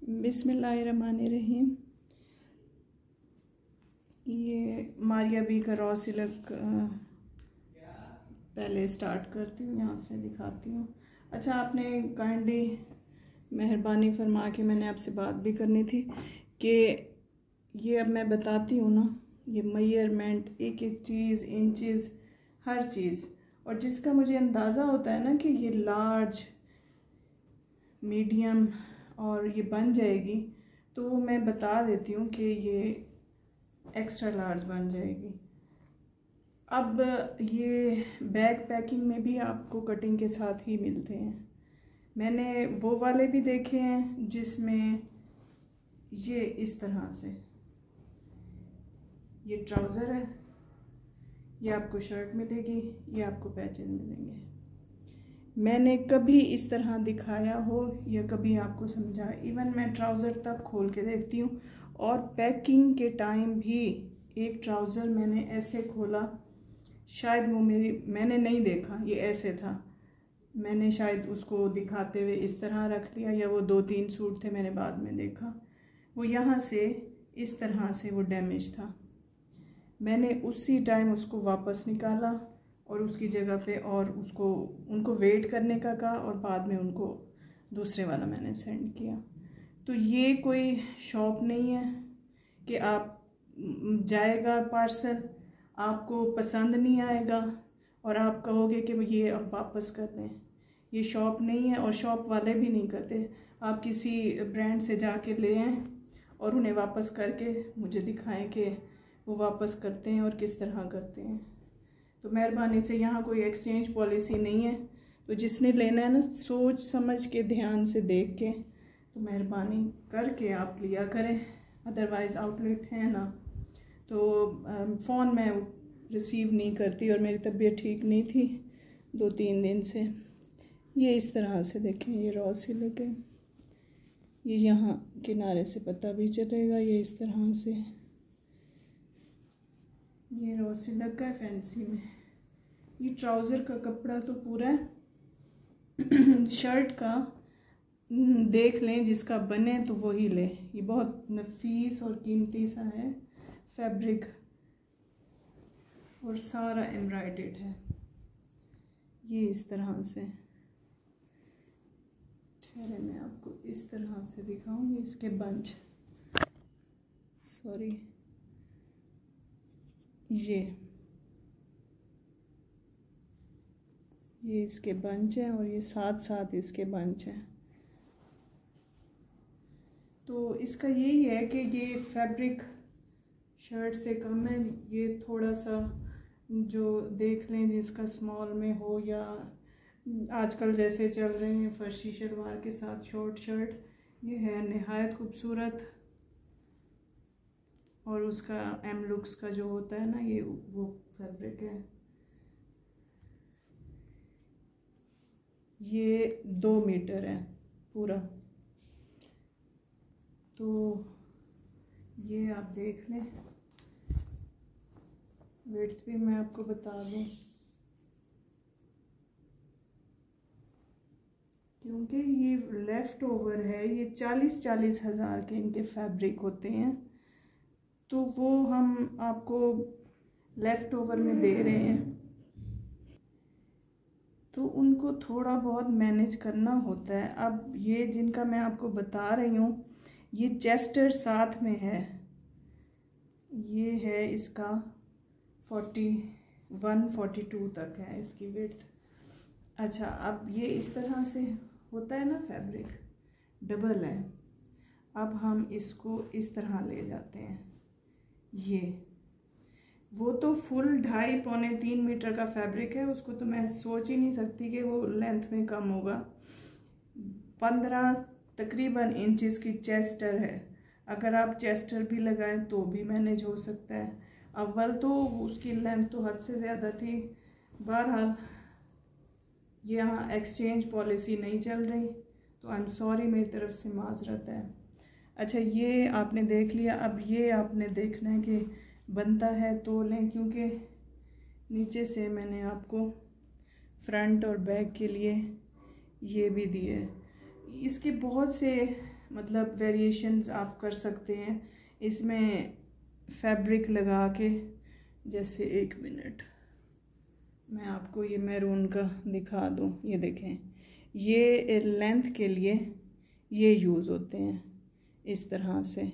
बिस्मिल्लाहिर्रहमानिर्रहीम। ये मारिया बी का रॉ सिल्क पहले स्टार्ट करती हूँ, यहाँ से दिखाती हूँ। अच्छा, आपने काइंडली मेहरबानी फरमा के मैंने आपसे बात भी करनी थी कि ये अब मैं बताती हूँ ना, ये मेजरमेंट एक एक चीज़, इंचेस, हर चीज़, और जिसका मुझे अंदाज़ा होता है ना कि ये लार्ज, मीडियम और ये बन जाएगी, तो मैं बता देती हूँ कि ये एक्स्ट्रा लार्ज बन जाएगी। अब ये बैग पैकिंग में भी आपको कटिंग के साथ ही मिलते हैं। मैंने वो वाले भी देखे हैं जिसमें ये इस तरह से ये ट्राउज़र है, ये आपको शर्ट मिलेगी, ये आपको पैचेस मिलेंगे। मैंने कभी इस तरह दिखाया हो या कभी आपको समझाया, इवन मैं ट्राउज़र तक खोल के देखती हूँ, और पैकिंग के टाइम भी एक ट्राउज़र मैंने ऐसे खोला, शायद वो मैंने नहीं देखा, ये ऐसे था, मैंने शायद उसको दिखाते हुए इस तरह रख लिया, या वो 2-3 सूट थे, मैंने बाद में देखा वो यहाँ से इस तरह से वो डैमेज था। मैंने उसी टाइम उसको वापस निकाला और उसकी जगह पे और उनको वेट करने का कहा, और बाद में उनको दूसरे वाला मैंने सेंड किया। तो ये कोई शॉप नहीं है कि आप जाएगा पार्सल, आपको पसंद नहीं आएगा और आप कहोगे कि ये अब वापस कर दें। ये शॉप नहीं है और शॉप वाले भी नहीं करते। आप किसी ब्रांड से जाके ले आएँ और उन्हें वापस करके मुझे दिखाएं कि वो वापस करते हैं और किस तरह करते हैं। तो मेहरबानी से यहाँ कोई एक्सचेंज पॉलिसी नहीं है, तो जिसने लेना है ना, सोच समझ के ध्यान से देख के तो मेहरबानी करके आप लिया करें। अदरवाइज़ आउटलेट है ना, तो फ़ोन में रिसीव नहीं करती, और मेरी तबीयत ठीक नहीं थी 2-3 दिन से। ये इस तरह से देखें, ये रॉ सिल्क है, ये यहाँ किनारे से पता भी चलेगा, ये इस तरह से ये रॉ सिल्क का फैंसी में। ये ट्राउज़र का कपड़ा तो पूरा है शर्ट का देख लें, जिसका बने तो वही ले। ये बहुत नफीस और कीमती सा है फैब्रिक, और सारा एम्ब्रॉयडर्ड है। ये इस तरह से, ठहरे मैं आपको इस तरह से दिखाऊंगी इसके बंच, सॉरी, ये इसके बंच हैं और ये साथ साथ इसके बंच हैं। तो इसका यही है कि ये फैब्रिक शर्ट से कम है। ये थोड़ा सा जो देख लें, जिसका स्मॉल में हो, या आजकल जैसे चल रहे हैं फर्शी शलवार के साथ शॉर्ट शर्ट, ये है निहायत खूबसूरत। और उसका एम लुक्स का जो होता है ना, ये वो फैब्रिक है। ये 2 मीटर है पूरा, तो ये आप देख लें। विड्थ भी मैं आपको बता दूं, क्योंकि ये लेफ़्ट ओवर है, ये 40-40 हज़ार के इनके फैब्रिक होते हैं, तो वो हम आपको लेफ़्ट ओवर में दे रहे हैं, तो उनको थोड़ा बहुत मैनेज करना होता है। अब ये जिनका मैं आपको बता रही हूँ, ये चेस्टर साथ में है, ये है इसका 41-42 तक है इसकी विड्थ। अच्छा, अब ये इस तरह से होता है ना, फैब्रिक डबल है। अब हम इसको इस तरह ले जाते हैं। ये वो तो फुल 2.5-3 मीटर का फैब्रिक है, उसको तो मैं सोच ही नहीं सकती कि वो लेंथ में कम होगा। 15 तकरीबन इंचेस की चेस्टर है। अगर आप चेस्टर भी लगाएं तो भी मैनेज हो सकता है। अव्वल तो उसकी लेंथ तो हद से ज़्यादा थी। बहरहाल यहाँ एक्सचेंज पॉलिसी नहीं चल रही, तो आई एम सॉरी, मेरी तरफ से माजरत है। अच्छा, ये आपने देख लिया। अब ये आपने देखना है कि बनता है तो लें, क्योंकि नीचे से मैंने आपको फ्रंट और बैक के लिए ये भी दिए। इसके बहुत से मतलब वेरिएशंस आप कर सकते हैं इसमें फैब्रिक लगा के। जैसे 1 मिनट मैं आपको ये मैरून का दिखा दूँ। ये देखें, ये लेंथ के लिए ये यूज़ होते हैं इस तरह से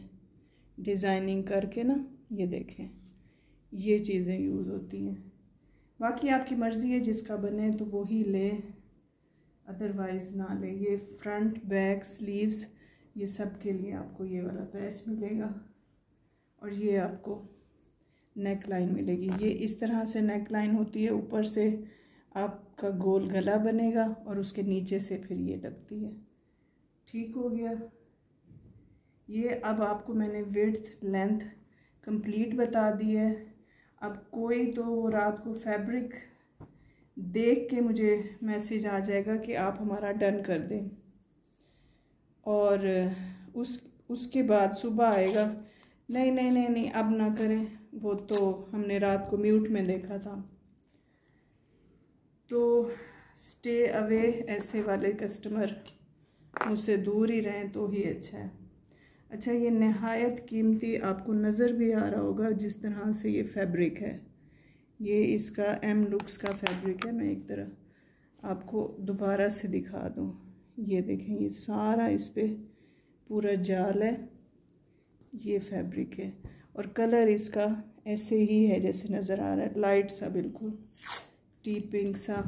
डिज़ाइनिंग करके ना। ये देखें, ये चीज़ें यूज़ होती हैं। बाकी आपकी मर्ज़ी है, जिसका बने तो वो ही ले, अदरवाइज़ ना ले। ये फ्रंट बैक स्लीव्स ये सब के लिए आपको ये वाला पैच मिलेगा और ये आपको नेक लाइन मिलेगी। ये इस तरह से नेक लाइन होती है, ऊपर से आपका गोल गला बनेगा और उसके नीचे से फिर ये लगती है। ठीक हो गया। ये अब आपको मैंने विड्थ लेंथ कंप्लीट बता दी है। अब कोई तो रात को फैब्रिक देख के मुझे मैसेज आ जाएगा कि आप हमारा डन कर दें, और उसके बाद सुबह आएगा नहीं नहीं नहीं नहीं अब ना करें, वो तो हमने रात को म्यूट में देखा था। तो स्टे अवे, ऐसे वाले कस्टमर मुझसे दूर ही रहें तो ही अच्छा है। अच्छा, ये नहायत कीमती आपको नज़र भी आ रहा होगा जिस तरह से ये फैब्रिक है। ये इसका एम लुक्स का फैब्रिक है। मैं एक तरह आपको दोबारा से दिखा दूँ। ये देखें, ये सारा इस पे पूरा जाल है, ये फैब्रिक है और कलर इसका ऐसे ही है जैसे नज़र आ रहा है, लाइट सा, बिल्कुल टी पिंक सा,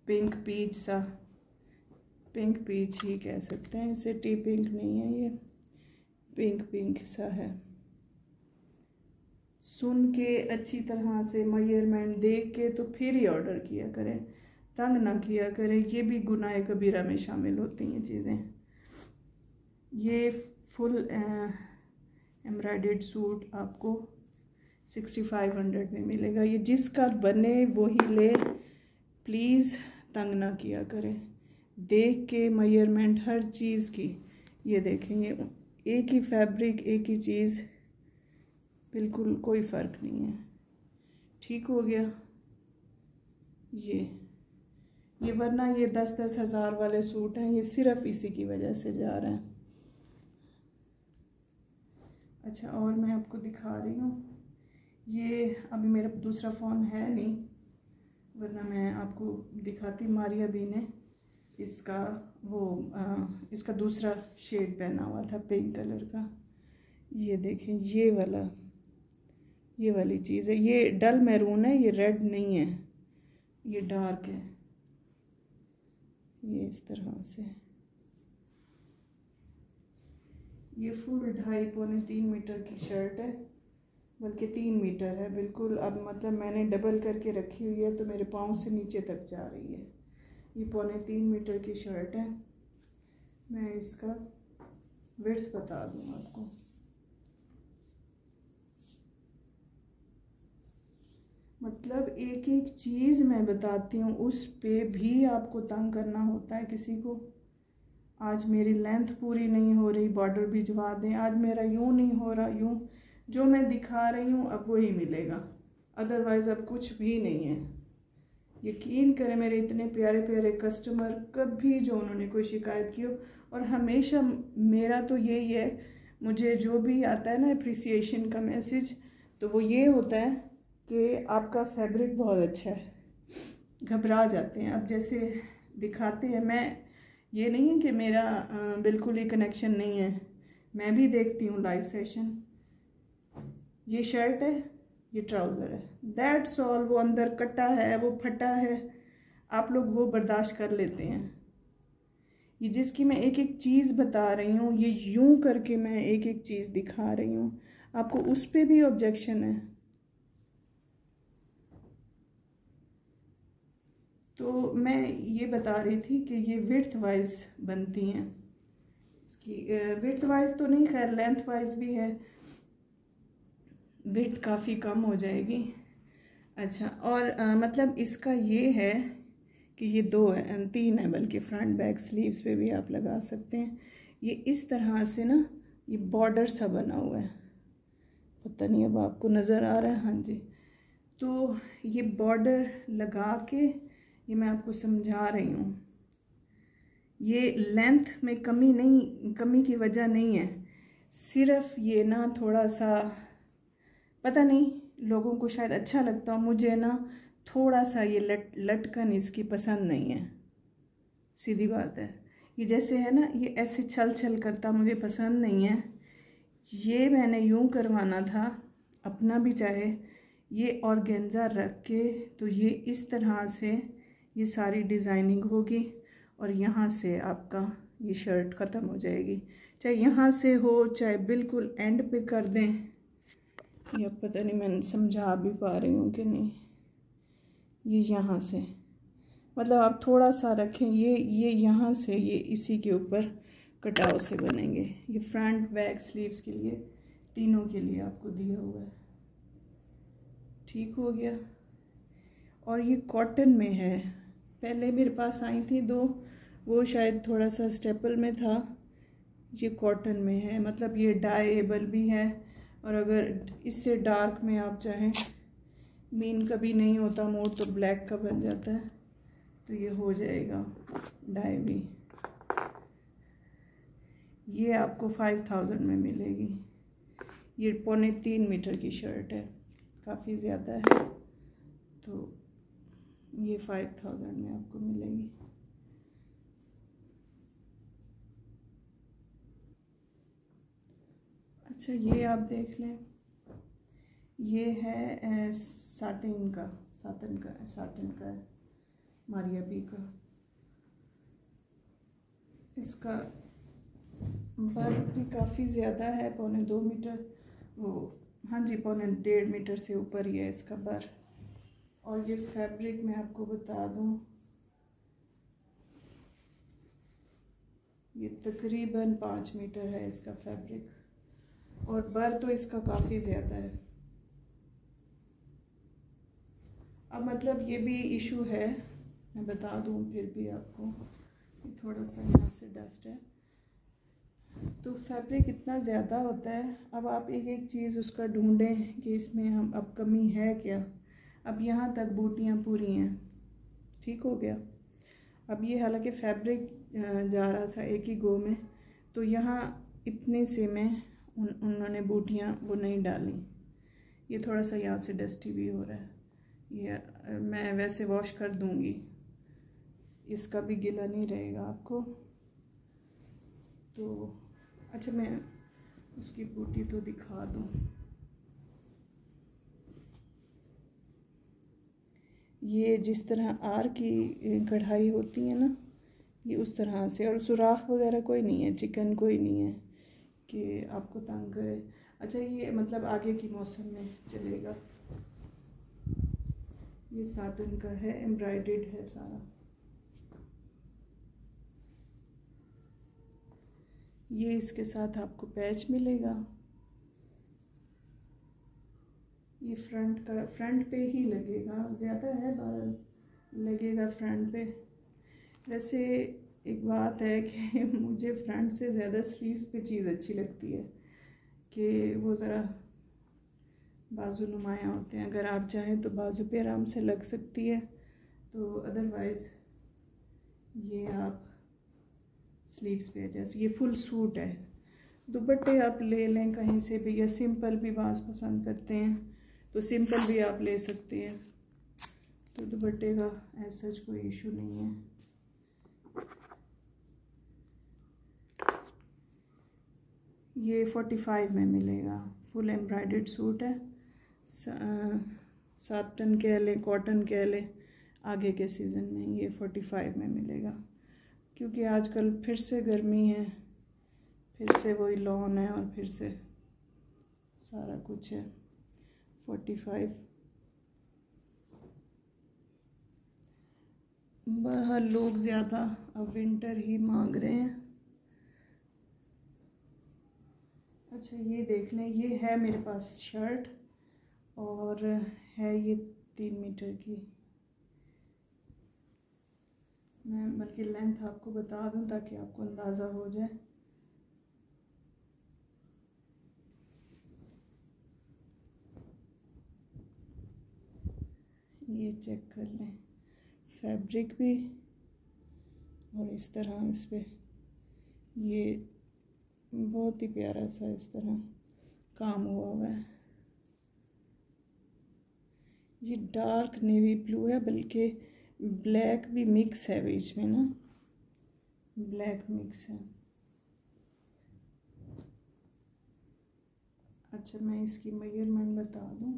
पिंक पीच सा, पिंक पीच ही कह सकते हैं इसे, टी पिंक नहीं है, ये पिंक पिंक सा है। सुन के अच्छी तरह से मेजरमेंट देख के तो फिर ही ऑर्डर किया करें, तंग ना किया करें। ये भी गुनाह कबीरा में शामिल होती हैं चीज़ें। ये फुल एम्ब्रॉयडर्ड सूट आपको 6500 में मिलेगा। ये जिसका बने वही ले, प्लीज़ तंग ना किया करें, देख के मेजरमेंट हर चीज़ की। ये देखेंगे, एक ही फैब्रिक, एक ही चीज़, बिल्कुल कोई फ़र्क नहीं है। ठीक हो गया। ये वरना ये 10-10 हज़ार वाले सूट हैं, ये सिर्फ इसी की वजह से जा रहे हैं। अच्छा, और मैं आपको दिखा रही हूँ, ये अभी मेरा दूसरा फ़ोन है नहीं, वरना मैं आपको दिखाती। मारिया बी ने इसका इसका दूसरा शेड पहना हुआ था, पिंक कलर का। ये देखें, ये वाली चीज़ है। ये डल मैरून है, ये रेड नहीं है, ये डार्क है। ये इस तरह से, ये फुल 2.5-3 मीटर की शर्ट है, बल्कि 3 मीटर है बिल्कुल। अब मतलब मैंने डबल करके रखी हुई है तो मेरे पाँव से नीचे तक जा रही है। ये 2.25 मीटर की शर्ट है। मैं इसका विड्थ बता दूँ आपको। मतलब एक एक चीज़ मैं बताती हूँ, उस पे भी आपको तंग करना होता है किसी को। आज मेरी लेंथ पूरी नहीं हो रही, बॉर्डर भिजवा दें। आज मेरा यूँ नहीं हो रहा, यूँ जो मैं दिखा रही हूँ अब वही मिलेगा, अदरवाइज़ अब कुछ भी नहीं है। यकीन करें, मेरे इतने प्यारे प्यारे कस्टमर, कभी जो उन्होंने कोई शिकायत की हो, और हमेशा मेरा तो यही है, मुझे जो भी आता है ना अप्रिसिएशन का मैसेज, तो वो ये होता है कि आपका फैब्रिक बहुत अच्छा है। घबरा जाते हैं। अब जैसे दिखाते हैं, मैं ये नहीं है कि मेरा बिल्कुल ही कनेक्शन नहीं है, मैं भी देखती हूँ लाइव सेशन। ये शर्ट है, ये ट्राउज़र है, दैट्स ऑल। वो अंदर कटा है, वो फटा है, आप लोग वो बर्दाश्त कर लेते हैं। ये जिसकी मैं एक एक चीज़ बता रही हूँ, ये यूं करके मैं एक एक चीज़ दिखा रही हूँ, आपको उस पर भी ऑब्जेक्शन है। तो मैं ये बता रही थी कि ये विड्थ वाइज बनती हैं। इसकी विड्थ वाइज तो नहीं, खैर लेंथ वाइज भी है, विड्थ काफ़ी कम हो जाएगी। अच्छा, और मतलब इसका ये है कि ये 2 है, 3 है बल्कि, फ्रंट बैक स्लीव्स पे भी आप लगा सकते हैं। ये इस तरह से ना, ये बॉर्डर सा बना हुआ है, पता नहीं अब आपको नज़र आ रहा है। हाँ जी, तो ये बॉर्डर लगा के, ये मैं आपको समझा रही हूँ, ये लेंथ में कमी की वजह नहीं है, सिर्फ ये ना थोड़ा सा पता नहीं लोगों को शायद अच्छा लगता हो, मुझे ना थोड़ा सा ये लटकन इसकी पसंद नहीं है, सीधी बात है। ये जैसे है ना, ये ऐसे छल छल करता मुझे पसंद नहीं है। ये मैंने यूं करवाना था अपना भी, चाहे ये ऑर्गेन्जा रख के, तो ये इस तरह से ये सारी डिज़ाइनिंग होगी और यहाँ से आपका ये शर्ट ख़त्म हो जाएगी। चाहे यहाँ से हो, चाहे बिल्कुल एंड पे कर दें, या पता नहीं मैं समझा भी पा रही हूँ कि नहीं। ये यहाँ से मतलब आप थोड़ा सा रखें, ये यहाँ से ये इसी के ऊपर कटाव से बनेंगे। ये फ्रंट बैक स्लीव्स के लिए, तीनों के लिए आपको दिया हुआ है। ठीक हो गया। और ये कॉटन में है, पहले मेरे पास आई थी दो, वो शायद थोड़ा सा स्टेपल में था। ये कॉटन में है, मतलब ये डाइएबल भी है, और अगर इससे डार्क में आप चाहें, मीन कभी नहीं होता मोड तो ब्लैक का बन जाता है, तो ये हो जाएगा डाई भी। ये आपको 5000 में मिलेगी। ये 3.25 मीटर की शर्ट है, काफ़ी ज़्यादा है, तो ये 5000 में आपको मिलेगी। अच्छा, ये आप देख लें, ये है साटिन का है, मारिया बी का। इसका बर्फ भी काफ़ी ज़्यादा है, 2.25 मीटर, वो हाँ जी 1.5 मीटर से ऊपर ही है इसका बर। और ये फैब्रिक मैं आपको बता दूँ, ये तकरीबन 5 मीटर है इसका फैब्रिक, और बर तो इसका काफ़ी ज़्यादा है। अब मतलब ये भी इशू है, मैं बता दूँ फिर भी आपको, थोड़ा सा यहाँ से डस्ट है, तो फैब्रिक इतना ज़्यादा होता है। अब आप एक एक चीज़ उसका ढूंढें कि इसमें हम अब कमी है क्या। अब यहाँ तक बूटियाँ पूरी हैं, ठीक हो गया। अब ये हालांकि फैब्रिक जा रहा था एक ही गो में, तो यहाँ इतने से में उन्होंने बूटियाँ वो नहीं डाली। ये थोड़ा सा यहाँ से डस्टी भी हो रहा है, ये मैं वैसे वॉश कर दूँगी, इसका भी गिला नहीं रहेगा आपको। तो अच्छा, मैं उसकी बूटी तो दिखा दूँ। ये जिस तरह आर की कढ़ाई होती है ना, ये उस तरह से, और सुराख वगैरह कोई नहीं है, चिकन कोई नहीं है कि आपको तंग करे। अच्छा, ये मतलब आगे की मौसम में चलेगा। ये साटन का है, एम्ब्रॉयडर्ड है सारा। ये इसके साथ आपको पैच मिलेगा। ये फ्रंट पे ही लगेगा, ज़्यादा है 12 लगेगा फ्रंट पे। वैसे एक बात है कि मुझे फ्रंट से ज़्यादा स्लीव्स पे चीज़ अच्छी लगती है कि वो ज़रा बाजू नुमाया होते हैं। अगर आप चाहें तो बाजू पे आराम से लग सकती है, तो अदरवाइज़ ये आप स्लीव्स पे, जैसे ये फुल सूट है। दुपट्टे आप ले लें कहीं से भी, या सिंपल भी बाज़ पसंद करते हैं तो सिंपल भी आप ले सकते हैं, तो दुपट्टे का ऐसा कोई इशू नहीं है। ये 45 में मिलेगा, फुल एम्ब्रॉयडर्ड सूट है, साटन कह लें, कॉटन कह लें, आगे के सीज़न में ये 45 में मिलेगा। क्योंकि आजकल फिर से गर्मी है, फिर से वही लॉन है, और फिर से सारा कुछ है। 45 बहरहाल लोग ज़्यादा अब विंटर ही मांग रहे हैं। अच्छा, ये देख लें, ये है मेरे पास शर्ट, और है ये 3 मीटर की। मैं बल्कि लेंथ आपको बता दूं ताकि आपको अंदाज़ा हो जाए। ये चेक कर लें, फैब्रिक भी और इस तरह इस पे ये बहुत ही प्यारा सा इस तरह काम हुआ है। ये डार्क नेवी ब्लू है, बल्कि ब्लैक भी मिक्स है बीच में ना, ब्लैक मिक्स है। अच्छा, मैं इसकी मेजरमेंट बता दूं।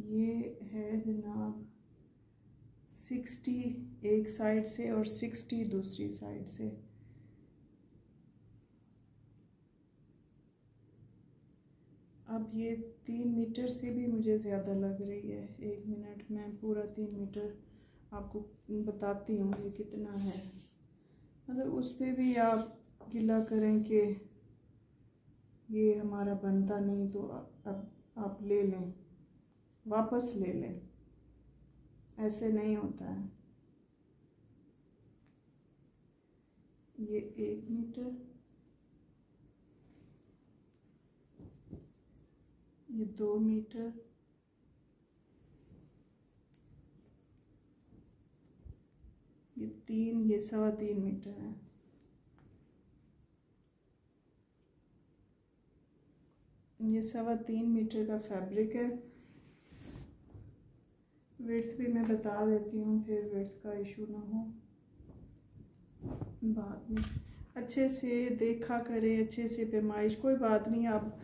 ये है जनाब 60 एक साइड से और 60 दूसरी साइड से। अब ये 3 मीटर से भी मुझे ज़्यादा लग रही है। 1 मिनट में पूरा 3 मीटर आपको बताती हूँ ये कितना है। अगर उस पर भी आप गिला करें कि ये हमारा बनता नहीं, तो अब आप ले लें, वापस ले लें, ऐसे नहीं होता है। ये 1 मीटर, ये 2 मीटर, ये 3, ये 3.25 मीटर है। ये 3.25 मीटर का फैब्रिक है। विड्थ भी मैं बता देती हूँ, फिर विड्थ का इशू ना हो बाद में। अच्छे से देखा करें, अच्छे से पैमाइश, कोई बात नहीं। आप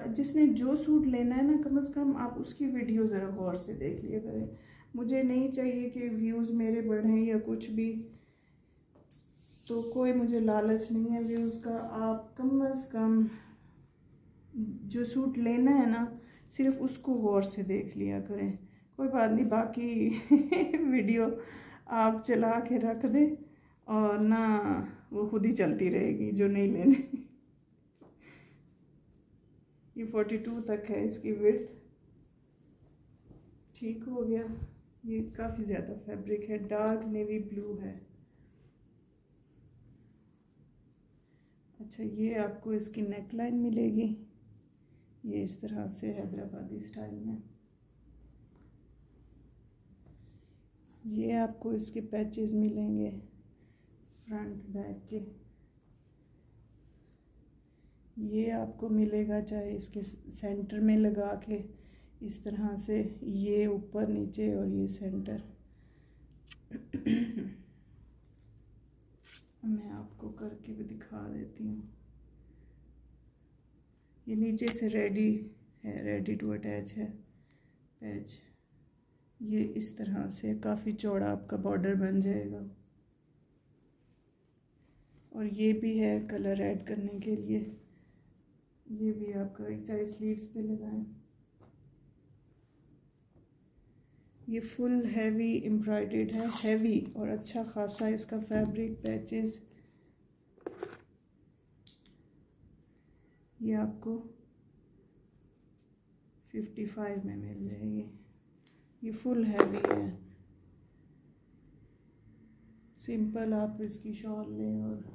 जिसने जो सूट लेना है ना, कम से कम आप उसकी वीडियो ज़रा गौर से देख लिया करें। मुझे नहीं चाहिए कि व्यूज़ मेरे बढ़ें या कुछ भी, तो कोई मुझे लालच नहीं है व्यूज़ का। आप कम से कम जो सूट लेना है ना, सिर्फ उसको गौर से देख लिया करें। कोई बात नहीं, बाकी वीडियो आप चला के रख दे और ना वो खुद ही चलती रहेगी जो नहीं लेने। ये 42 तक है इसकी विड्थ। ठीक हो गया। ये काफ़ी ज़्यादा फैब्रिक है, डार्क नेवी ब्लू है। अच्छा, ये आपको इसकी नेकलाइन मिलेगी, ये इस तरह से हैदराबादी स्टाइल में। ये आपको इसके पैचेस मिलेंगे फ्रंट बैक के। ये आपको मिलेगा चाहे इसके सेंटर में लगा के इस तरह से, ये ऊपर नीचे और ये सेंटर। मैं आपको करके भी दिखा देती हूँ। ये नीचे से रेडी है, रेडी टू अटैच है पैच। ये इस तरह से काफ़ी चौड़ा आपका बॉर्डर बन जाएगा। और ये भी है कलर ऐड करने के लिए, ये भी आपका चाहे स्लीव्स पे लगाएं। ये फुल हैवी एम्ब्रॉयडर्ड है, हैवी और अच्छा खासा इसका फैब्रिक। पैचेस ये आपको 55 में मिल जाएगी। ये फुल हैवी है। सिंपल आप इसकी शॉल लें और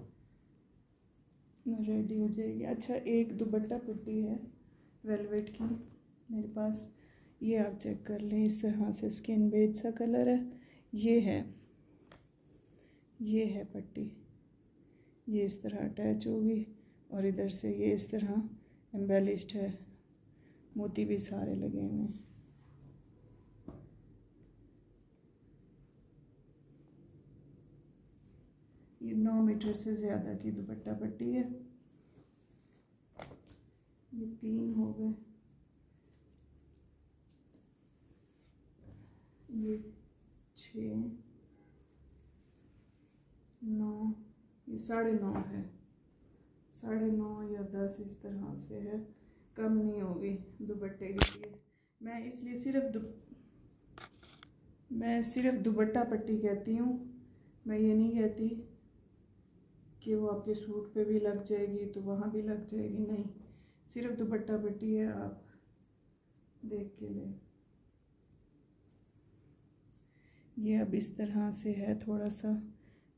रेडी हो जाएगी। अच्छा, एक दुपट्टा पट्टी है वेलवेट की मेरे पास, ये आप चेक कर लें। इस तरह से स्किन बेज सा कलर है, ये है पट्टी। ये इस तरह अटैच होगी और इधर से ये इस तरह एम्बेलिश्ड है, मोती भी सारे लगे हुए हैं। ये 9 मीटर से ज़्यादा की दुपट्टा पट्टी है। ये 3 हो गए, ये 6, 9, ये 9.5 है। 9.5 या 10 इस तरह से है, कम नहीं होगी दुपट्टे के लिए। मैं इसलिए सिर्फ दुपट्टा पट्टी कहती हूँ। मैं ये नहीं कहती कि वो आपके सूट पे भी लग जाएगी तो वहाँ भी लग जाएगी, नहीं, सिर्फ दुपट्टा पट्टी है, आप देख के लें। ये अब इस तरह से है, थोड़ा सा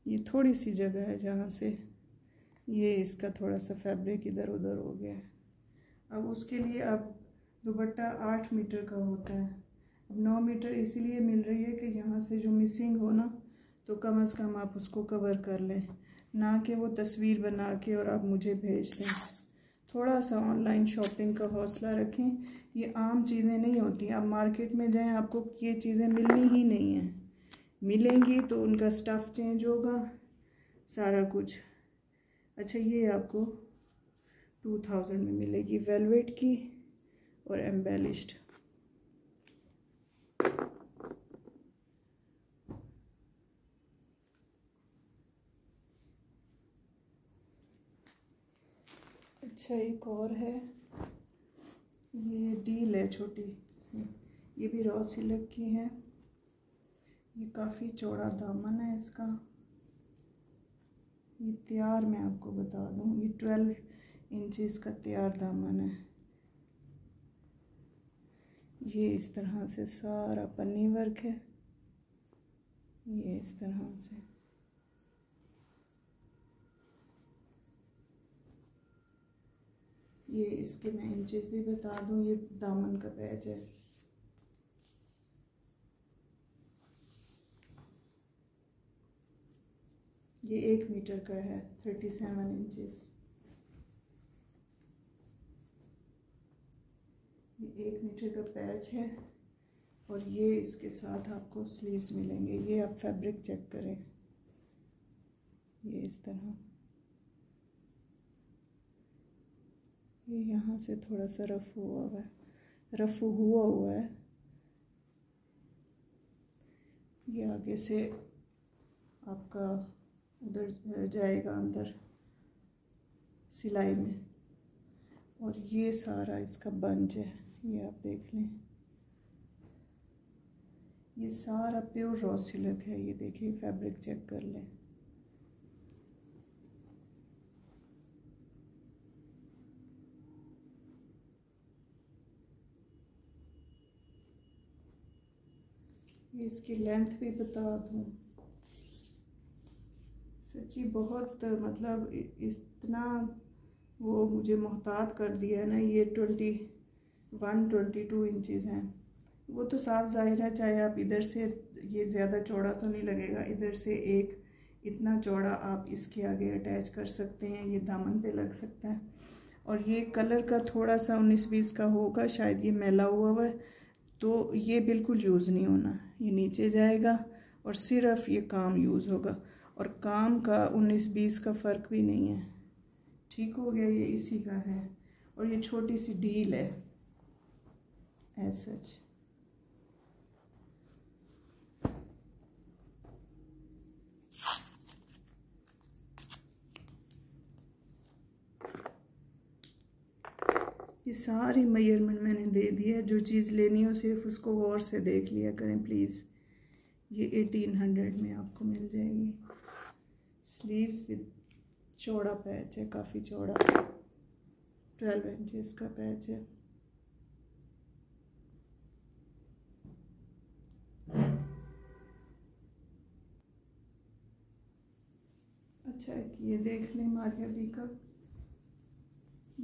ये थोड़ी सी जगह है जहाँ से ये इसका थोड़ा सा फैब्रिक इधर उधर हो गया है। अब उसके लिए अब दुपट्टा 8 मीटर का होता है, अब 9 मीटर इसीलिए मिल रही है कि यहाँ से जो मिसिंग हो ना तो कम से कम आप उसको कवर कर लें, ना कि वो तस्वीर बना के और आप मुझे भेज दें। थोड़ा सा ऑनलाइन शॉपिंग का हौसला रखें, ये आम चीज़ें नहीं होती। आप मार्केट में जाएं आपको ये चीज़ें मिलनी ही नहीं हैं, मिलेंगी तो उनका स्टफ़ चेंज होगा सारा कुछ। अच्छा, ये आपको 2000 में मिलेगी, वेलवेट की और एम्बेलिश्ड। अच्छा, एक और है, ये डील है छोटी, ये भी रॉ सिल्क की है। ये काफ़ी चौड़ा दामन है इसका। ये तैयार मैं आपको बता दूँ, ये 12 इंचेस का तैयार दामन है। ये इस तरह से सारा पन्नी वर्क है, ये इस तरह से। ये इसके मैं इंचेस भी बता दूँ, ये दामन का पैच है। ये 1 मीटर का है, 37 इंचेस। ये 1 मीटर का पैच है और ये इसके साथ आपको स्लीव्स मिलेंगे। ये आप फैब्रिक चेक करें, ये इस तरह, ये यहाँ से थोड़ा सा रफ़ हुआ है। ये आगे से आपका उधर जाएगा अंदर सिलाई में, और ये सारा इसका बंच है, ये आप देख लें। ये सारा प्योर रॉ सिल्क है, ये देखिए फैब्रिक चेक कर लें। ये इसकी लेंथ भी बता दूँ, सच्ची बहुत मतलब इतना वो मुझे मोहतात कर दिया है ना। ये 22 इंचेस हैं। वो तो साफ जाहिर है, चाहे आप इधर से, ये ज़्यादा चौड़ा तो नहीं लगेगा, इधर से एक इतना चौड़ा आप इसके आगे अटैच कर सकते हैं, ये दामन पे लग सकता है। और ये कलर का थोड़ा सा 19-20 का होगा शायद, ये मैला हुआ है, तो ये बिल्कुल यूज़ नहीं होना, ये नीचे जाएगा और सिर्फ ये काम यूज़ होगा। और काम का 19-20 का फ़र्क भी नहीं है, ठीक हो गया, ये इसी का है। और ये छोटी सी डील है एज सच। ये सारी मेजरमेंट मैंने दे दी है, जो चीज़ लेनी हो सिर्फ उसको गौर से देख लिया करें प्लीज़। ये 1800 में आपको मिल जाएगी। स्लीव्स विद चौड़ा पैच है, काफ़ी चौड़ा, 12 इंचेस का पैच है। अच्छा, ये देख लें मारिया बी का,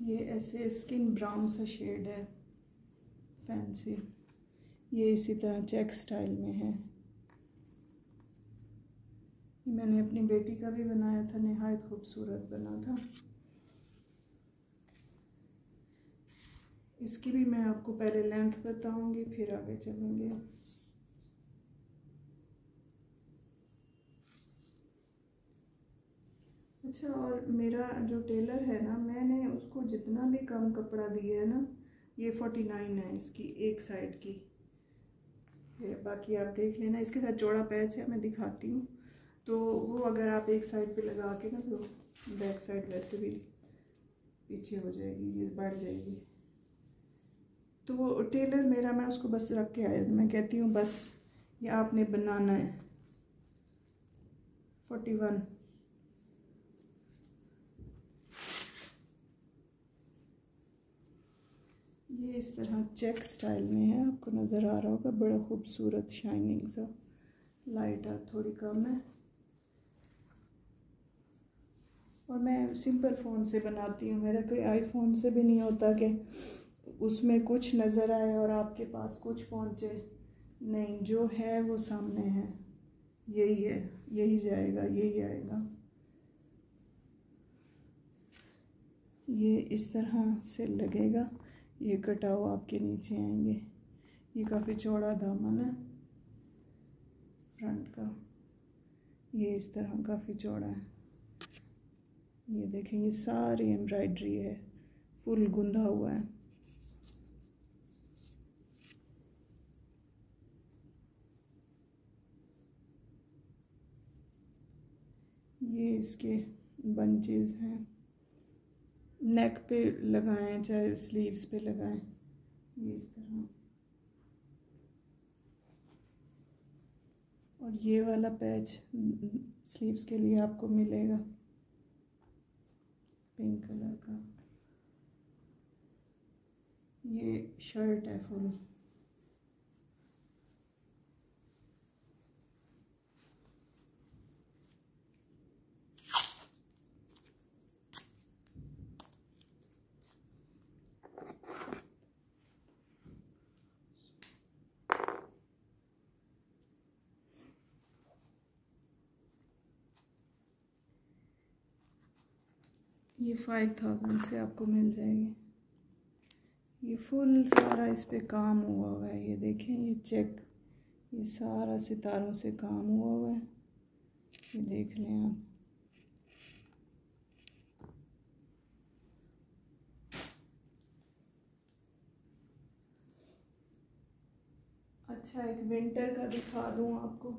ये ऐसे स्किन ब्राउन सा शेड है, फैंसी। ये इसी तरह चेक स्टाइल में है। मैंने अपनी बेटी का भी बनाया था, निहायत खूबसूरत बना था। इसकी भी मैं आपको पहले लेंथ बताऊंगी, फिर आगे चलेंगे। अच्छा, और मेरा जो टेलर है ना, मैंने उसको जितना भी कम कपड़ा दिया है ना, ये 49 है इसकी एक साइड की। बाकी आप देख लेना, इसके साथ चौड़ा पैच है, मैं दिखाती हूँ। तो वो अगर आप एक साइड पे लगा के ना, तो बैक साइड वैसे भी पीछे हो जाएगी, ये बढ़ जाएगी। तो वो टेलर मेरा, मैं उसको बस रख के आया, मैं कहती हूँ बस ये आपने बनाना है। 41 ये इस तरह चेक स्टाइल में है, आपको नज़र आ रहा होगा, बड़ा खूबसूरत शाइनिंग सा। लाइट थोड़ी कम है, और मैं सिंपल फ़ोन से बनाती हूँ, मेरा कोई आईफोन से भी नहीं होता कि उसमें कुछ नज़र आए और आपके पास कुछ पहुँचे। नहीं, जो है वो सामने है, यही है, यही जाएगा, यही आएगा। ये इस तरह से लगेगा, ये कटाव आपके नीचे आएंगे। ये काफ़ी चौड़ा दामन है फ्रंट का, ये इस तरह काफ़ी चौड़ा है। ये देखें, ये सारी एम्ब्रॉयडरी है, फुल गुंदा हुआ है। ये इसके बंचेस हैं, नेक पे लगाएं चाहे स्लीव्स पे लगाएं, ये इस तरह। और ये वाला पैच स्लीव्स के लिए आपको मिलेगा पिंक कलर का। ये शर्ट है फुल, ये 5000 से आपको मिल जाएगी। ये फुल सारा इस पे काम हुआ है, ये देखें, ये चेक, ये सारा सितारों से काम हुआ है, ये देख लें आप। अच्छा, एक विंटर का दिखा दूँ आपको।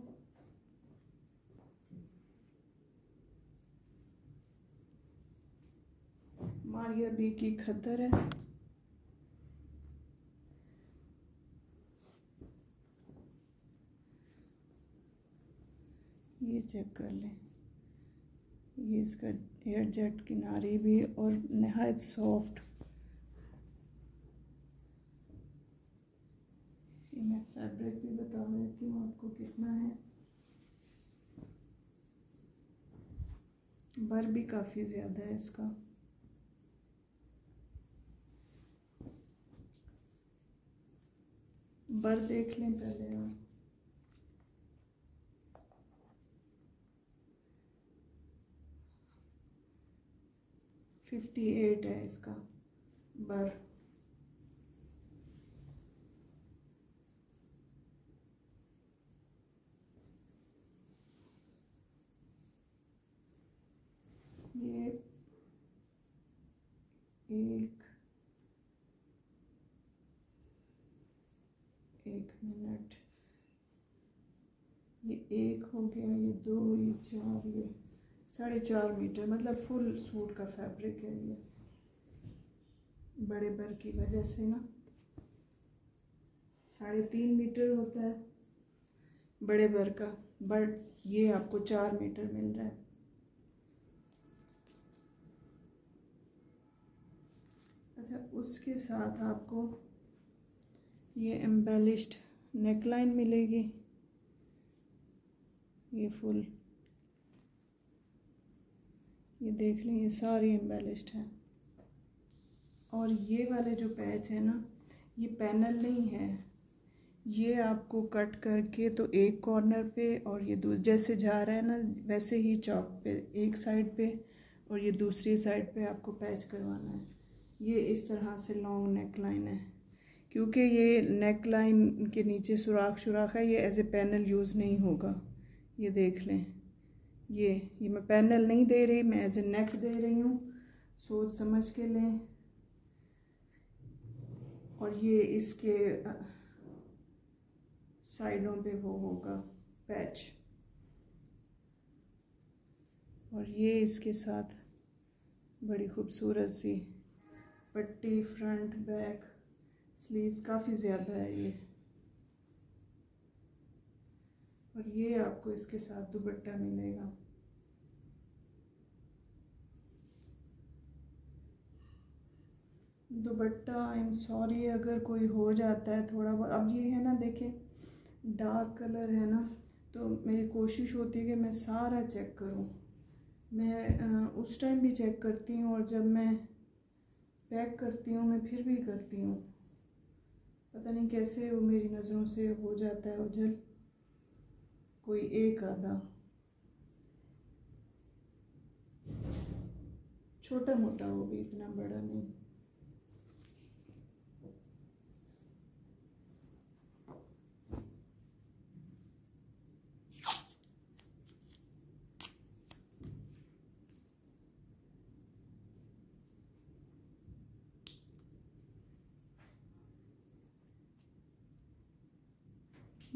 मारिया बी की खद्दर है, ये चेक कर लें। ये इसका एयर जेट किनारी भी और नहायत सॉफ्ट। ये मैं फैब्रिक भी बता देती हूँ आपको कितना है। बर भी काफ़ी ज़्यादा है इसका। बर देख लें पहले आप। $58 है इसका बर। ये एक मिनट, ये एक हो गया, ये 2, ये 4, ये 4.5 मीटर, मतलब फुल सूट का फैब्रिक है ये। बड़े बर की वजह से ना 3.5 मीटर होता है बड़े बर का, बट ये आपको 4 मीटर मिल रहा है। अच्छा, उसके साथ आपको ये एम्बेलिश्ड नेकलाइन मिलेगी, ये फुल, ये देख लें, ये सारी एम्बेलिश्ड है। और ये वाले जो पैच है ना, ये पैनल नहीं है, ये आपको कट करके तो एक कॉर्नर पे और ये जैसे जा रहा है ना वैसे ही चौक पे एक साइड पे और ये दूसरी साइड पे आपको पैच करवाना है। ये इस तरह से लॉन्ग नेक लाइन है, क्योंकि ये नेक लाइन के नीचे सुराख है, ये एज ए पैनल यूज़ नहीं होगा। ये देख लें, ये मैं पैनल नहीं दे रही, मैं एज ए नेक दे रही हूँ, सोच समझ के लें। और ये इसके साइडों पे वो होगा पैच, और ये इसके साथ बड़ी खूबसूरत सी पट्टी, फ्रंट बैक स्लीव्स काफ़ी ज़्यादा है ये। और ये आपको इसके साथ दुपट्टा मिलेगा। दुपट्टा आई एम सॉरी अगर कोई हो जाता है थोड़ा बहुत, अब ये है ना देखें डार्क कलर है ना, तो मेरी कोशिश होती है कि मैं सारा चेक करूं, मैं उस टाइम भी चेक करती हूँ और जब मैं पैक करती हूँ मैं फिर भी करती हूँ। पता नहीं कैसे वो मेरी नज़रों से हो जाता है ओझल, कोई एक आधा छोटा मोटा हो भी, इतना बड़ा नहीं।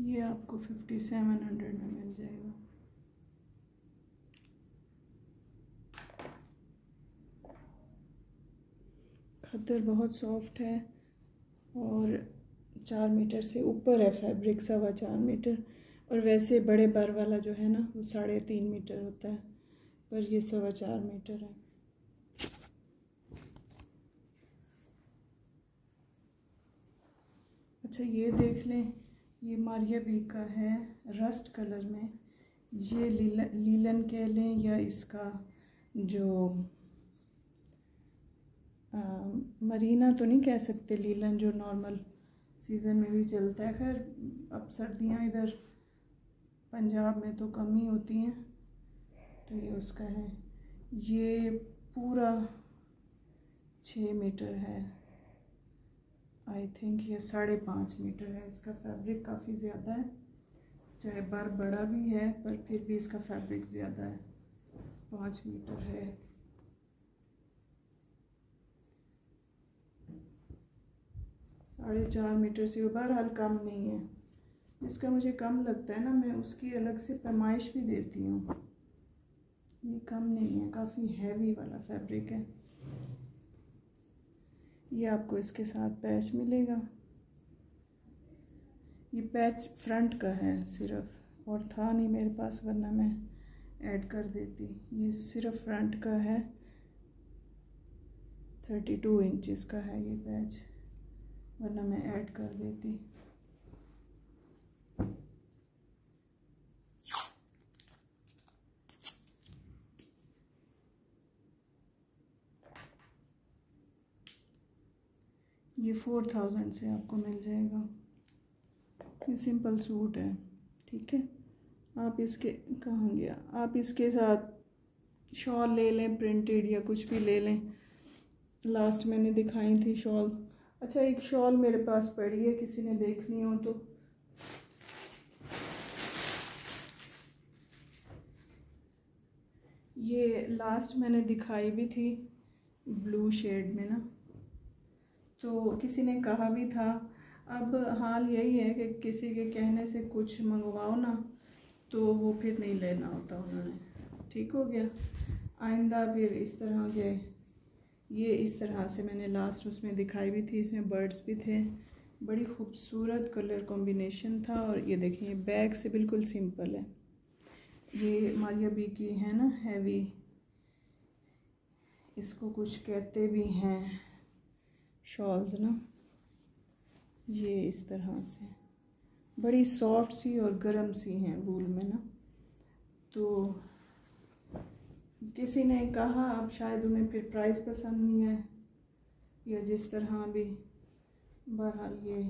ये आपको 5700 में मिल जाएगा। खद्दर बहुत सॉफ्ट है और 4 मीटर से ऊपर है फैब्रिक, 4.25 मीटर। और वैसे बड़े बर वाला जो है ना वो 3.5 मीटर होता है, पर ये 4.25 मीटर है। अच्छा ये देख लें, ये मारिया बी का है रस्ट कलर में। ये लीलन कह लें या इसका जो मरीना तो नहीं कह सकते, लीलन जो नॉर्मल सीज़न में भी चलता है। खैर अब सर्दियाँ इधर पंजाब में तो कम ही होती हैं, तो ये उसका है। ये पूरा 6 मीटर है, आई थिंक ये 5.5 मीटर है। इसका फैब्रिक काफ़ी ज़्यादा है, चाहे बार बड़ा भी है पर फिर भी इसका फैब्रिक ज़्यादा है, 5 मीटर है। साढ़े 4 मीटर से बहरहाल कम नहीं है। जिसका मुझे कम लगता है ना मैं उसकी अलग से पैमाइश भी देती हूँ। ये कम नहीं है, काफ़ी हैवी वाला फैब्रिक है। ये आपको इसके साथ पैच मिलेगा। ये पैच फ्रंट का है सिर्फ, और था नहीं मेरे पास वरना मैं ऐड कर देती। ये सिर्फ फ्रंट का है, 32 इंचेस का है ये पैच, वरना मैं ऐड कर देती। ये 4000 से आपको मिल जाएगा। ये सिंपल सूट है, ठीक है। आप इसके कहाँ गया, आप इसके साथ शॉल ले लें, प्रिंटेड या कुछ भी ले लें। लास्ट मैंने दिखाई थी शॉल। अच्छा एक शॉल मेरे पास पड़ी है, किसी ने देखनी हो तो। ये लास्ट मैंने दिखाई भी थी ब्लू शेड में ना, तो किसी ने कहा भी था। अब हाल यही है कि किसी के कहने से कुछ मंगवाओ ना तो वो फिर नहीं लेना होता उन्होंने, ठीक हो गया। आइंदा फिर इस तरह के, ये इस तरह से मैंने लास्ट उसमें दिखाई भी थी, इसमें बर्ड्स भी थे, बड़ी खूबसूरत कलर कॉम्बिनेशन था। और ये देखें ये बैग से बिल्कुल सिंपल है। ये मारिया बी की है ना हैवी, इसको कुछ कहते भी हैं शॉल्स ना। ये इस तरह से बड़ी सॉफ्ट सी और गर्म सी हैं वूल में ना। तो किसी ने कहा अब शायद उन्हें फिर प्राइस पसंद नहीं है या जिस तरह भी, बहरहाल ये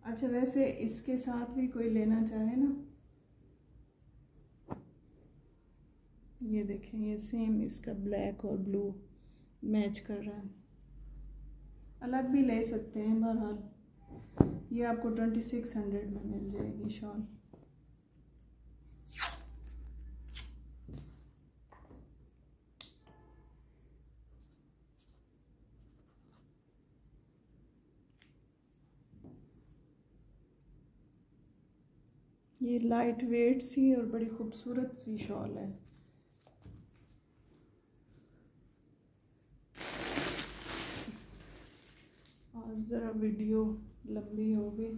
अच्छा। वैसे इसके साथ भी कोई लेना चाहे ना, ये देखें ये सेम इसका ब्लैक और ब्लू मैच कर रहा है, अलग भी ले सकते हैं। बहरहाल ये आपको 2600 में मिल जाएगी शॉल। ये लाइट वेट सी और बड़ी खूबसूरत सी शॉल है। और ज़रा वीडियो लंबी हो गई।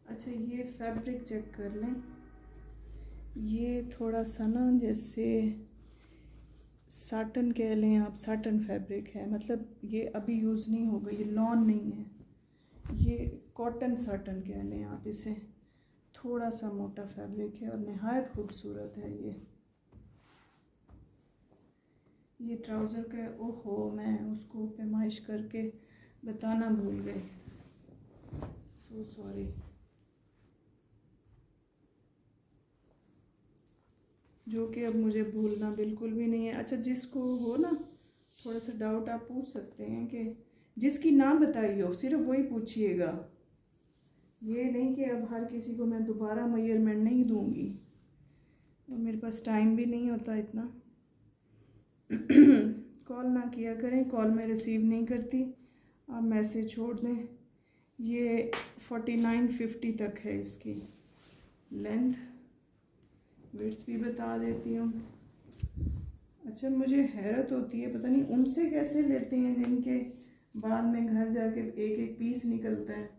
अच्छा ये फैब्रिक चेक कर लें, ये थोड़ा सा ना जैसे साटन कह लें आप, साटन फैब्रिक है, मतलब ये अभी यूज़ नहीं होगा, ये लॉन नहीं है, ये कॉटन साटन कह लें आप इसे। थोड़ा सा मोटा फैब्रिक है और नहायत खूबसूरत है ये ट्राउज़र का। ओहो, मैं उसको पैमाइश करके बताना भूल गई, सो सॉरी। जो कि अब मुझे भूलना बिल्कुल भी नहीं है। अच्छा, जिसको हो ना थोड़ा सा डाउट, आप पूछ सकते हैं कि जिसकी ना बताई हो सिर्फ वही पूछिएगा। ये नहीं कि अब हर किसी को मैं दोबारा मेजरमेंट नहीं दूंगी, और मेरे पास टाइम भी नहीं होता इतना। कॉल ना किया करें, कॉल मैं रिसीव नहीं करती, आप मैसेज छोड़ दें। ये 49-50 तक है इसकी लेंथ। विड्थ भी बता देती हूँ। अच्छा, मुझे हैरत होती है, पता नहीं उनसे कैसे लेते हैं जिनके बाद में घर जाके एक एक पीस निकलता है।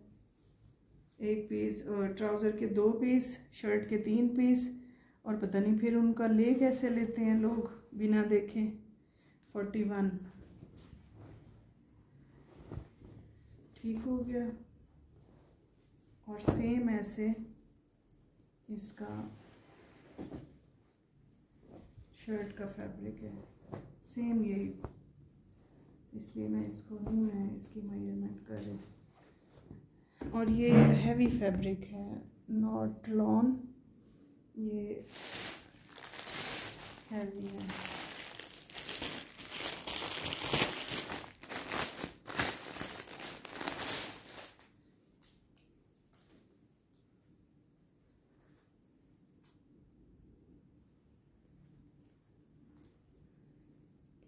एक पीस ट्राउज़र के 2 पीस, शर्ट के 3 पीस, और पता नहीं फिर उनका ले कैसे लेते हैं लोग बिना देखे। 41 ठीक हो गया। और सेम ऐसे इसका शर्ट का फैब्रिक है, सेम यही, इसलिए मैं इसको नहीं, मैं इसकी मेजरमेंट कर रही हूँ। और ये हैवी फैब्रिक है, नॉट लॉन, ये हैवी है।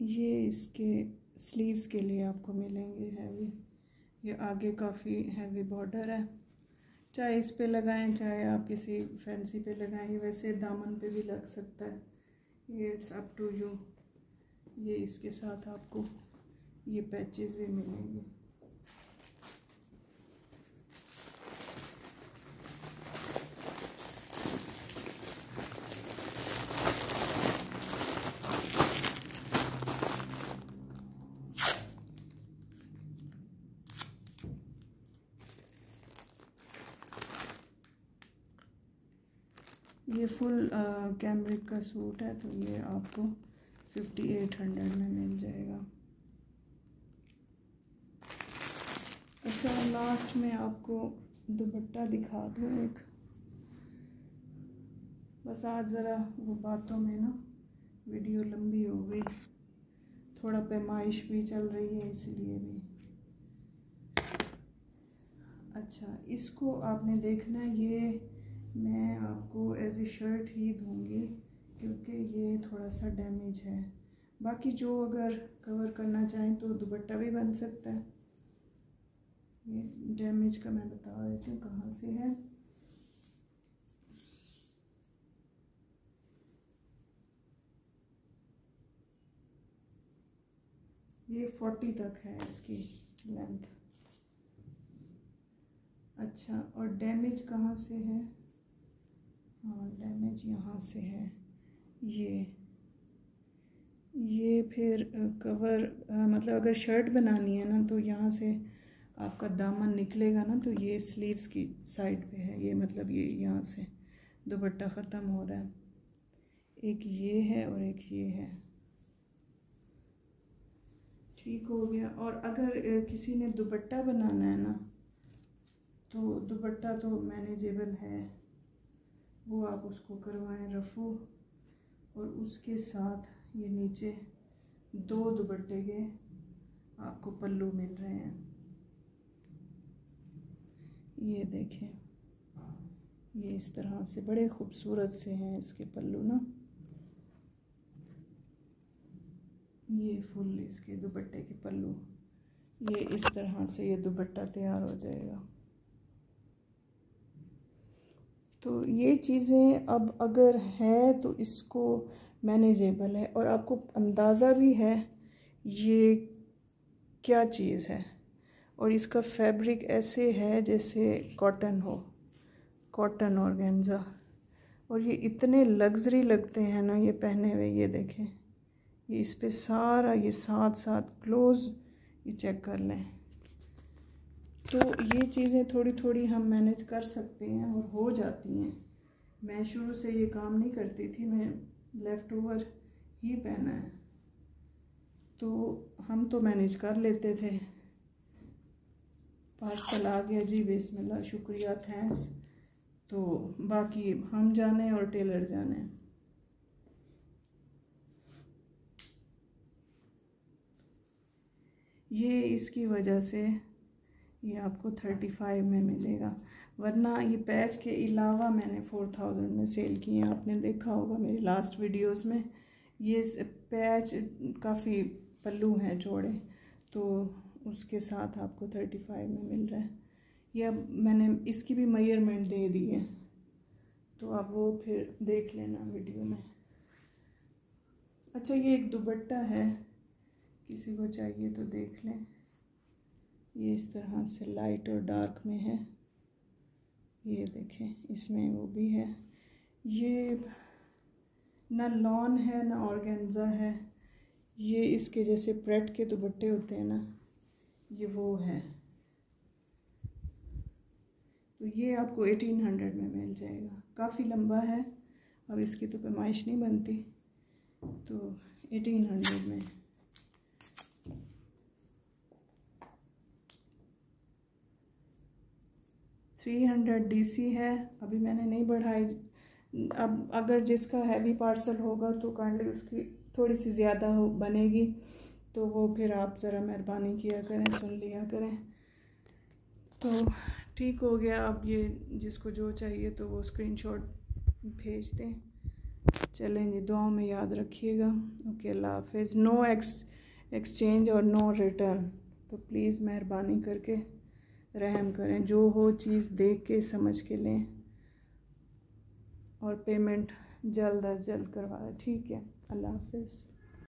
ये इसके स्लीव्स के लिए आपको मिलेंगे हैवी। ये आगे काफ़ी हैवी बॉर्डर है, चाहे इस पे लगाएं चाहे आप किसी फैंसी पे लगाएं, वैसे दामन पे भी लग सकता है, ये इट्स अप टू यू। ये इसके साथ आपको ये पैचेस भी मिलेंगे। ये फुल कैमरिक का सूट है, तो ये आपको 5800 में मिल जाएगा। अच्छा, लास्ट में आपको दुपट्टा दिखा दूँ एक, बस आज ज़रा वो बातों में ना वीडियो लंबी हो गई, थोड़ा पैमाइश भी चल रही है इसलिए भी। अच्छा, इसको आपने देखना, ये मैं आपको एज ए शर्ट ही दूंगी क्योंकि ये थोड़ा सा डैमेज है। बाकी जो अगर कवर करना चाहें तो दुपट्टा भी बन सकता है। ये डैमेज का मैं बता देती हूँ कहाँ से है। ये 40 तक है इसकी लेंथ। अच्छा, और डैमेज कहाँ से है? हाँ, डैमेज यहाँ से है। ये फिर कवर मतलब अगर शर्ट बनानी है ना तो यहाँ से आपका दामन निकलेगा ना, तो ये स्लीव्स की साइड पे है, ये मतलब ये यहाँ से दुपट्टा ख़त्म हो रहा है। एक ये है और एक ये है। ठीक हो गया। और अगर किसी ने दुपट्टा बनाना है ना तो दुपट्टा तो मैनेजेबल है, वो आप उसको करवाएं रफ़ू, और उसके साथ ये नीचे 2 दुपट्टे के आपको पल्लू मिल रहे हैं। ये देखें, ये इस तरह से बड़े खूबसूरत से हैं इसके पल्लू ना। ये फुल इसके दुपट्टे के पल्लू, ये इस तरह से ये दुपट्टा तैयार हो जाएगा। तो ये चीज़ें अब अगर है तो इसको मैनेजेबल है, और आपको अंदाज़ा भी है ये क्या चीज़ है। और इसका फैब्रिक ऐसे है जैसे कॉटन हो, कॉटन ऑर्गेन्जा, और ये इतने लग्जरी लगते हैं ना ये पहने हुए। ये देखें, ये इस पे सारा ये साथ साथ क्लोज ये चेक कर लें, तो ये चीज़ें थोड़ी थोड़ी हम मैनेज कर सकते हैं और हो जाती हैं। मैं शुरू से ये काम नहीं करती थी, मैं लेफ़्ट ओवर ही पहना है, तो हम तो मैनेज कर लेते थे। पार्सल आ गया जी, बिस्मिल्लाह, शुक्रिया, थैंक्स। तो बाकी हम जाने और टेलर जाने। ये इसकी वजह से ये आपको 35 में मिलेगा, वरना ये पैच के अलावा मैंने 4000 में सेल किए हैं। आपने देखा होगा मेरी लास्ट वीडियोस में। ये पैच काफ़ी पल्लू हैं चौड़े, तो उसके साथ आपको 35 में मिल रहा है। ये अब मैंने इसकी भी मेजरमेंट दे दी है, तो आप वो फिर देख लेना वीडियो में। अच्छा, ये एक दुपट्टा है, किसी को चाहिए तो देख लें। ये इस तरह से लाइट और डार्क में है, ये देखें, इसमें वो भी है। ये ना लॉन है ना ऑर्गेन्जा है, ये इसके जैसे प्रेट के दुपट्टे होते हैं ना, ये वो है। तो ये आपको 1800 में मिल जाएगा। काफ़ी लंबा है, अब इसकी तो पैमाइश नहीं बनती, तो 1800 में। $300 है, अभी मैंने नहीं बढ़ाई। अब अगर जिसका हैवी पार्सल होगा तो काइंडली उसकी थोड़ी सी ज़्यादा हो बनेगी, तो वो फिर आप ज़रा मेहरबानी किया करें, सुन लिया करें। तो ठीक हो गया। अब ये जिसको जो चाहिए तो वो स्क्रीनशॉट भेज दें। चलें जी, दुआओं में याद रखिएगा। ओके, अल्लाह हाफिज़। नो एक्सचेंज और नो रिटर्न, तो प्लीज़ मेहरबानी करके रहम करें, जो हो चीज़ देख के समझ के लें और पेमेंट जल्द अज जल्द करवाएं। ठीक है, अल्लाह हाफिज़।